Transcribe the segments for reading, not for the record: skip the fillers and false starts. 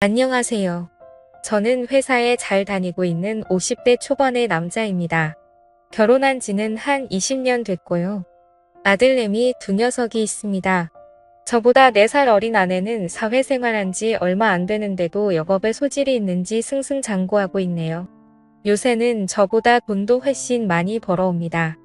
안녕하세요. 저는 회사에 잘 다니고 있는 50대 초반의 남자입니다. 결혼한 지는 한 20년 됐고요. 아들내미 두 녀석이 있습니다. 저보다 4살 어린 아내는 사회생활한 지 얼마 안 되는데도 역업에 소질이 있는지 승승장구하고 있네요. 요새는 저보다 돈도 훨씬 많이 벌어옵니다.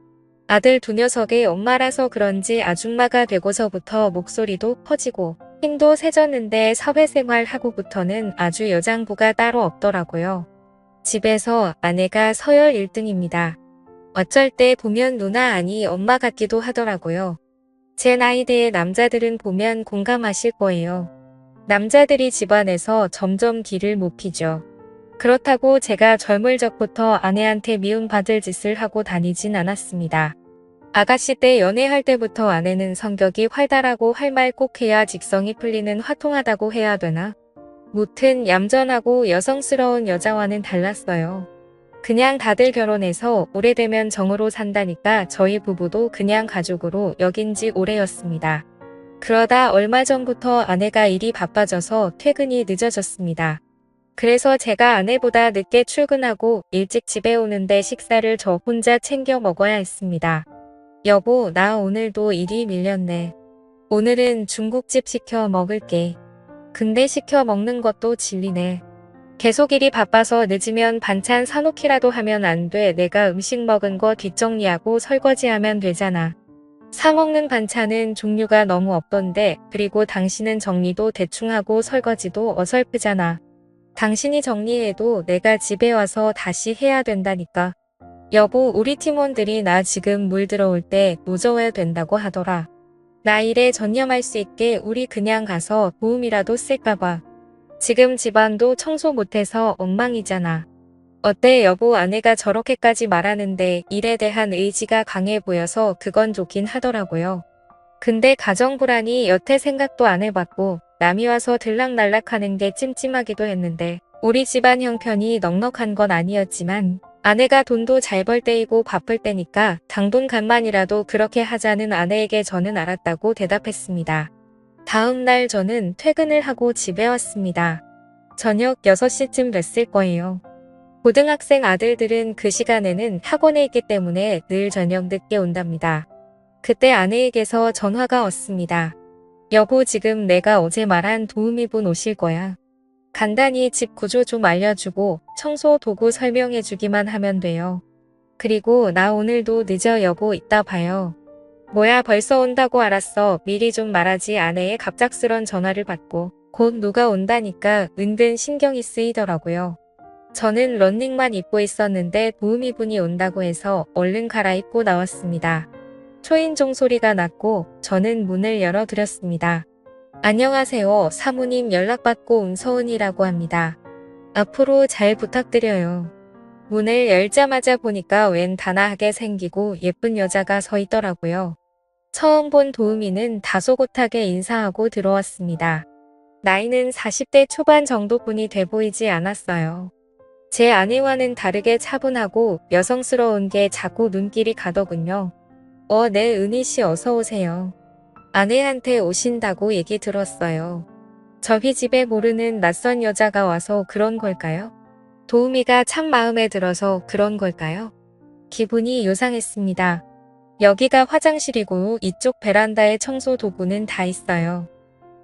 아들 두 녀석의 엄마라서 그런지 아줌마가 되고서부터 목소리도 커지고 힘도 세졌는데 사회생활 하고부터는 아주 여장부가 따로 없더라고요. 집에서 아내가 서열 1등입니다. 어쩔 때 보면 누나 아니 엄마 같기도 하더라고요. 제 나이대의 남자들은 보면 공감하실 거예요. 남자들이 집안에서 점점 기를 못 피죠. 그렇다고 제가 젊을 적부터 아내한테 미움받을 짓을 하고 다니진 않았습니다. 아가씨 때 연애할 때부터 아내는 성격이 활달하고 할 말 꼭 해야 직성이 풀리는 화통하다고 해야 되나? 무튼 얌전하고 여성스러운 여자와는 달랐어요. 그냥 다들 결혼해서 오래되면 정으로 산다니까 저희 부부도 그냥 가족으로 여긴 지 오래였습니다. 그러다 얼마 전부터 아내가 일이 바빠져서 퇴근이 늦어졌습니다. 그래서 제가 아내보다 늦게 출근하고 일찍 집에 오는데 식사를 저 혼자 챙겨 먹어야 했습니다. 여보, 나 오늘도 일이 밀렸네. 오늘은 중국집 시켜 먹을게. 근데 시켜 먹는 것도 질리네. 계속 일이 바빠서 늦으면 반찬 사놓기라도 하면 안 돼. 내가 음식 먹은 거 뒷정리하고 설거지하면 되잖아. 사먹는 반찬은 종류가 너무 없던데, 그리고 당신은 정리도 대충 하고 설거지도 어설프잖아. 당신이 정리해도 내가 집에 와서 다시 해야 된다니까. 여보, 우리 팀원들이 나 지금 물 들어올 때 무서워야 된다고 하더라. 나 일에 전념할 수 있게 우리 그냥 가서 도움이라도 쓸까봐. 지금 집안도 청소 못해서 엉망이잖아. 어때 여보, 아내가 저렇게까지 말하는데 일에 대한 의지가 강해 보여서 그건 좋긴 하더라고요. 근데 가정 불안이 여태 생각도 안 해봤고 남이 와서 들락날락하는 게 찜찜하기도 했는데 우리 집안 형편이 넉넉한 건 아니었지만 아내가 돈도 잘 벌 때이고 바쁠 때니까 당분간만이라도 그렇게 하자는 아내에게 저는 알았다고 대답했습니다. 다음 날 저는 퇴근을 하고 집에 왔습니다. 저녁 6시쯤 됐을 거예요. 고등학생 아들들은 그 시간에는 학원에 있기 때문에 늘 저녁 늦게 온답니다. 그때 아내에게서 전화가 왔습니다. 여보, 지금 내가 어제 말한 도우미분 오실 거야. 간단히 집 구조 좀 알려주고 청소 도구 설명해주기만 하면 돼요. 그리고 나 오늘도 늦어 여보, 이따 봐요. 뭐야, 벌써 온다고? 알았어. 미리 좀 말하지. 아내의 갑작스런 전화를 받고 곧 누가 온다니까 은근 신경이 쓰이더라고요. 저는 런닝만 입고 있었는데 도우미분이 온다고 해서 얼른 갈아입고 나왔습니다. 초인종 소리가 났고 저는 문을 열어드렸습니다. 안녕하세요. 사모님 연락받고 온 서은이라고 합니다. 앞으로 잘 부탁드려요. 문을 열자마자 보니까 웬 단아하게 생기고 예쁜 여자가 서 있더라고요. 처음 본 도우미는 다소곳하게 인사하고 들어왔습니다. 나이는 40대 초반 정도뿐이 돼 보이지 않았어요. 제 아내와는 다르게 차분하고 여성스러운 게 자꾸 눈길이 가더군요. 네, 은희씨 어서 오세요. 아내한테 오신다고 얘기 들었어요. 저희 집에 모르는 낯선 여자가 와서 그런 걸까요? 도우미가 참 마음에 들어서 그런 걸까요? 기분이 요상했습니다. 여기가 화장실이고 이쪽 베란다에 청소 도구는 다 있어요.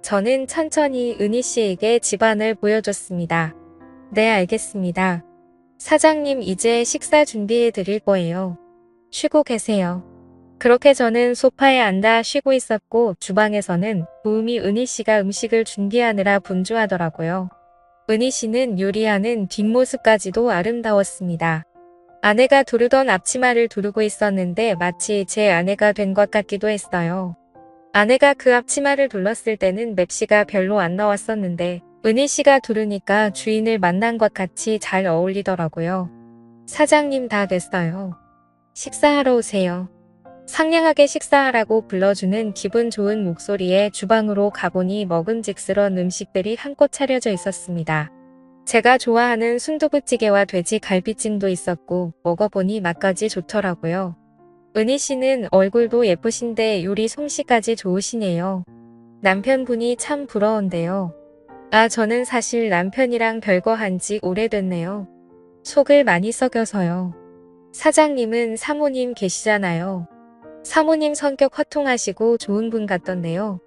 저는 천천히 은희씨에게 집안을 보여줬습니다. 네, 알겠습니다. 사장님, 이제 식사 준비해 드릴 거예요. 쉬고 계세요. 그렇게 저는 소파에 앉아 쉬고 있었고 주방에서는 도우미 은희씨가 음식을 준비하느라 분주하더라고요. 은희씨는 요리하는 뒷모습까지도 아름다웠습니다. 아내가 두르던 앞치마를 두르고 있었는데 마치 제 아내가 된 것 같기도 했어요. 아내가 그 앞치마를 둘렀을 때는 맵시가 별로 안 나왔었는데 은희씨가 두르니까 주인을 만난 것 같이 잘 어울리더라고요. 사장님, 다 됐어요. 식사하러 오세요. 상냥하게 식사하라고 불러주는 기분 좋은 목소리에 주방으로 가보니 먹음직스러운 음식들이 한껏 차려져 있었습니다. 제가 좋아하는 순두부찌개와 돼지 갈비찜도 있었고 먹어보니 맛까지 좋더라고요. 은희 씨는 얼굴도 예쁘신데 요리 솜씨까지 좋으시네요. 남편분이 참 부러운데요. 저는 사실 남편이랑 별거 한 지 오래됐네요. 속을 많이 썩여서요. 사장님은 사모님 계시잖아요. 사모님 성격 화통하시고 좋은 분 같던데요.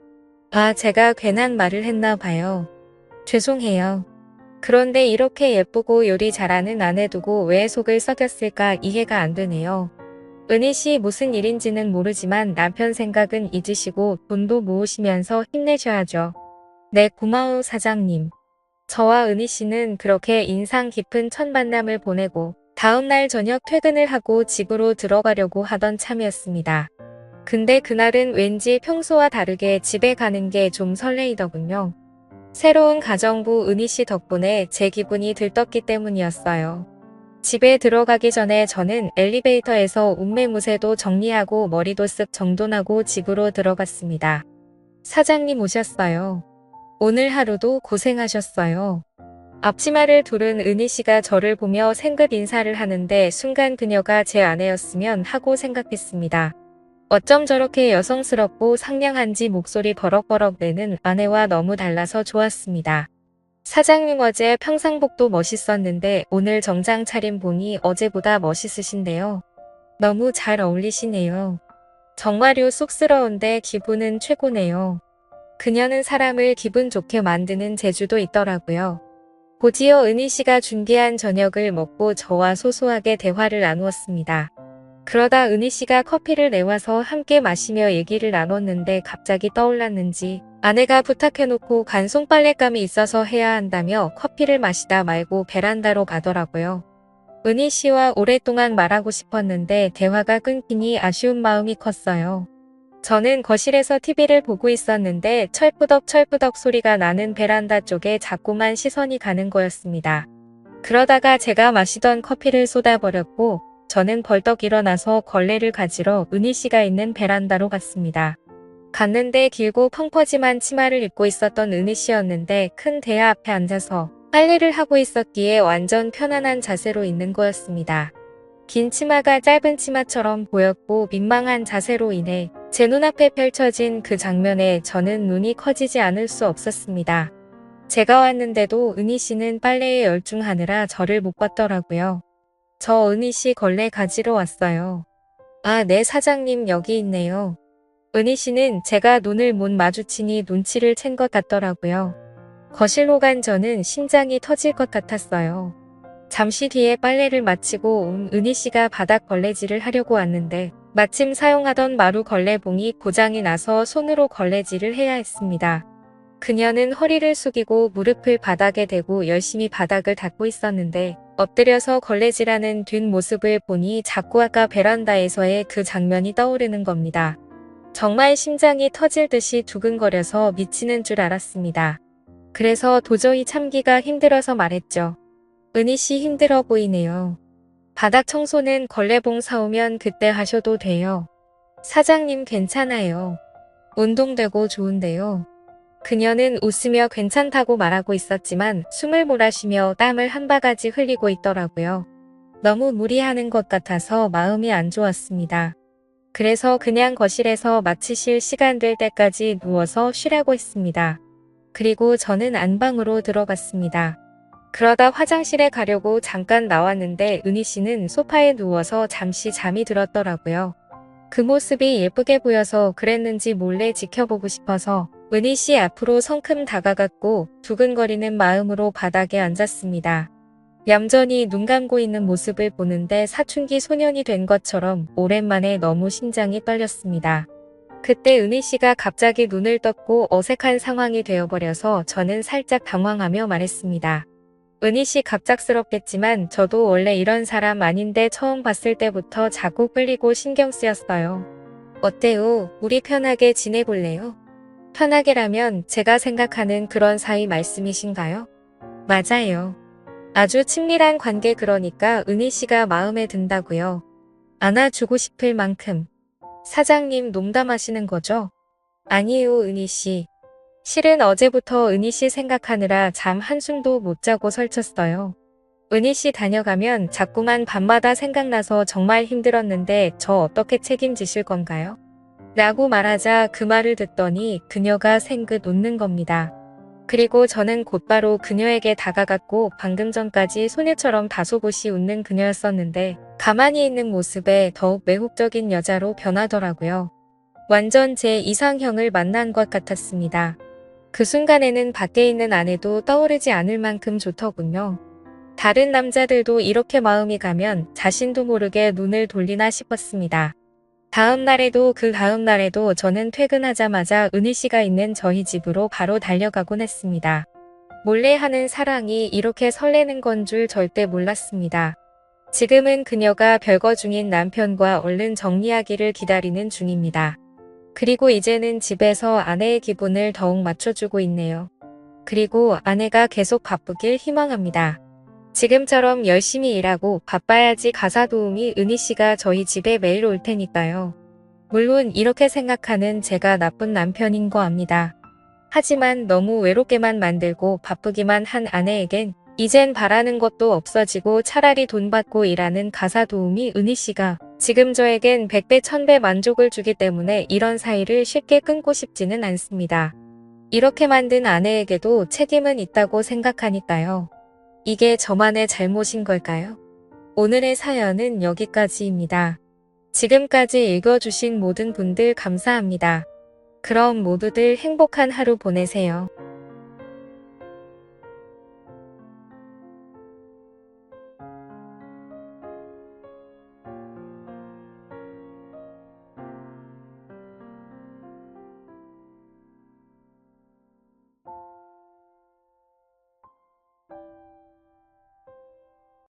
제가 괜한 말을 했나 봐요. 죄송해요. 그런데 이렇게 예쁘고 요리 잘하는 아내 두고 왜 속을 썩였을까 이해가 안 되네요. 은희 씨 무슨 일인지는 모르지만 남편 생각은 잊으시고 돈도 모으시면서 힘내셔야죠. 네, 고마워 사장님. 저와 은희 씨는 그렇게 인상 깊은 첫 만남을 보내고 다음날 저녁 퇴근을 하고 집으로 들어가려고 하던 참이었습니다. 근데 그날은 왠지 평소와 다르게 집에 가는 게 좀 설레이더군요. 새로운 가정부 은희 씨 덕분에 제 기분이 들떴기 때문이었어요. 집에 들어가기 전에 저는 엘리베이터에서 옷매무새도 정리하고 머리도 쓱 정돈하고 집으로 들어갔습니다. 사장님 오셨어요. 오늘 하루도 고생하셨어요. 앞치마를 두른 은희 씨가 저를 보며 생긋 인사를 하는데 순간 그녀가 제 아내였으면 하고 생각했습니다. 어쩜 저렇게 여성스럽고 상냥한지 목소리 버럭버럭 내는 아내와 너무 달라서 좋았습니다. 사장님 어제 평상복도 멋있었는데 오늘 정장 차림 보니 어제보다 멋있으신데요. 너무 잘 어울리시네요. 정말요 쑥스러운데 기분은 최고네요. 그녀는 사람을 기분 좋게 만드는 재주도 있더라고요. 곧이어 은희 씨가 준비한 저녁을 먹고 저와 소소하게 대화를 나누었습니다. 그러다 은희 씨가 커피를 내와서 함께 마시며 얘기를 나눴는데 갑자기 떠올랐는지 아내가 부탁해놓고 간송 빨랫감이 있어서 해야 한다며 커피를 마시다 말고 베란다로 가더라고요. 은희 씨와 오랫동안 말하고 싶었는데 대화가 끊기니 아쉬운 마음이 컸어요. 저는 거실에서 TV를 보고 있었는데 철푸덕철푸덕 소리가 나는 베란다 쪽에 자꾸만 시선이 가는 거였습니다. 그러다가 제가 마시던 커피를 쏟아버렸고 저는 벌떡 일어나서 걸레를 가지러 은희 씨가 있는 베란다로 갔습니다. 갔는데 길고 펑퍼짐한 치마를 입고 있었던 은희 씨였는데 큰 대야 앞에 앉아서 빨래를 하고 있었기에 완전 편안한 자세로 있는 거였습니다. 긴 치마가 짧은 치마처럼 보였고 민망한 자세로 인해 제 눈앞에 펼쳐진 그 장면에 저는 눈이 커지지 않을 수 없었습니다. 제가 왔는데도 은희 씨는 빨래에 열중하느라 저를 못 봤더라고요. 저 은희 씨 걸레 가지러 왔어요. 네 사장님 여기 있네요. 은희 씨는 제가 눈을 못 마주치니 눈치를 챈 것 같더라고요. 거실로 간 저는 심장이 터질 것 같았어요. 잠시 뒤에 빨래를 마치고 온 은희 씨가 바닥 걸레질을 하려고 왔는데 마침 사용하던 마루 걸레봉이 고장이 나서 손으로 걸레질을 해야 했습니다. 그녀는 허리를 숙이고 무릎을 바닥에 대고 열심히 바닥을 닦고 있었는데 엎드려서 걸레질하는 뒷모습을 보니 자꾸 아까 베란다에서의 그 장면이 떠오르는 겁니다. 정말 심장이 터질 듯이 두근거려서 미치는 줄 알았습니다. 그래서 도저히 참기가 힘들어서 말했죠. 은희 씨 힘들어 보이네요. 바닥 청소는 걸레봉 사오면 그때 하셔도 돼요. 사장님 괜찮아요. 운동되고 좋은데요. 그녀는 웃으며 괜찮다고 말하고 있었지만 숨을 몰아쉬며 땀을 한 바가지 흘리고 있더라고요. 너무 무리하는 것 같아서 마음이 안 좋았습니다. 그래서 그냥 거실에서 마치실 시간 될 때까지 누워서 쉬라고 했습니다. 그리고 저는 안방으로 들어갔습니다. 그러다 화장실에 가려고 잠깐 나왔는데 은희 씨는 소파에 누워서 잠시 잠이 들었더라고요. 그 모습이 예쁘게 보여서 그랬는지 몰래 지켜보고 싶어서 은희 씨 앞으로 성큼 다가갔고 두근거리는 마음으로 바닥에 앉았습니다. 얌전히 눈 감고 있는 모습을 보는데 사춘기 소년이 된 것처럼 오랜만에 너무 심장이 떨렸습니다. 그때 은희 씨가 갑자기 눈을 떴고 어색한 상황이 되어버려서 저는 살짝 당황하며 말했습니다. 은희 씨 갑작스럽겠지만 저도 원래 이런 사람 아닌데 처음 봤을 때부터 자꾸 끌리고 신경 쓰였어요. 어때요? 우리 편하게 지내볼래요? 편하게라면 제가 생각하는 그런 사이 말씀이신가요? 맞아요. 아주 친밀한 관계 그러니까 은희 씨가 마음에 든다고요. 안아주고 싶을 만큼. 사장님 농담하시는 거죠? 아니에요 은희 씨. 실은 어제부터 은희 씨 생각하느라 잠 한숨도 못 자고 설쳤어요. 은희 씨 다녀가면 자꾸만 밤마다 생각나서 정말 힘들었는데 저 어떻게 책임지실 건가요? 라고 말하자 그 말을 듣더니 그녀가 생긋 웃는 겁니다. 그리고 저는 곧바로 그녀에게 다가갔고 방금 전까지 소녀처럼 다소곳이 웃는 그녀였었는데 가만히 있는 모습에 더욱 매혹적인 여자로 변하더라고요. 완전 제 이상형을 만난 것 같았습니다. 그 순간에는 밖에 있는 아내도 떠오르지 않을 만큼 좋더군요. 다른 남자들도 이렇게 마음이 가면 자신도 모르게 눈을 돌리나 싶었습니다. 다음 날에도 그 다음 날에도 저는 퇴근하자마자 은희 씨가 있는 저희 집으로 바로 달려가곤 했습니다. 몰래 하는 사랑이 이렇게 설레는 건 줄 절대 몰랐습니다. 지금은 그녀가 별거 중인 남편과 얼른 정리하기를 기다리는 중입니다. 그리고 이제는 집에서 아내의 기분을 더욱 맞춰주고 있네요. 그리고 아내가 계속 바쁘길 희망합니다. 지금처럼 열심히 일하고 바빠야지 가사 도우미 은희 씨가 저희 집에 매일 올 테니까요. 물론 이렇게 생각하는 제가 나쁜 남편인 거 압니다. 하지만 너무 외롭게만 만들고 바쁘기만 한 아내에겐 이젠 바라는 것도 없어지고 차라리 돈 받고 일하는 가사 도우미 은희 씨가 지금 저에겐 100배 1000배 만족을 주기 때문에 이런 사이를 쉽게 끊고 싶지는 않습니다. 이렇게 만든 아내에게도 책임은 있다고 생각하니까요. 이게 저만의 잘못인 걸까요? 오늘의 사연은 여기까지입니다. 지금까지 읽어주신 모든 분들 감사합니다. 그럼 모두들 행복한 하루 보내세요.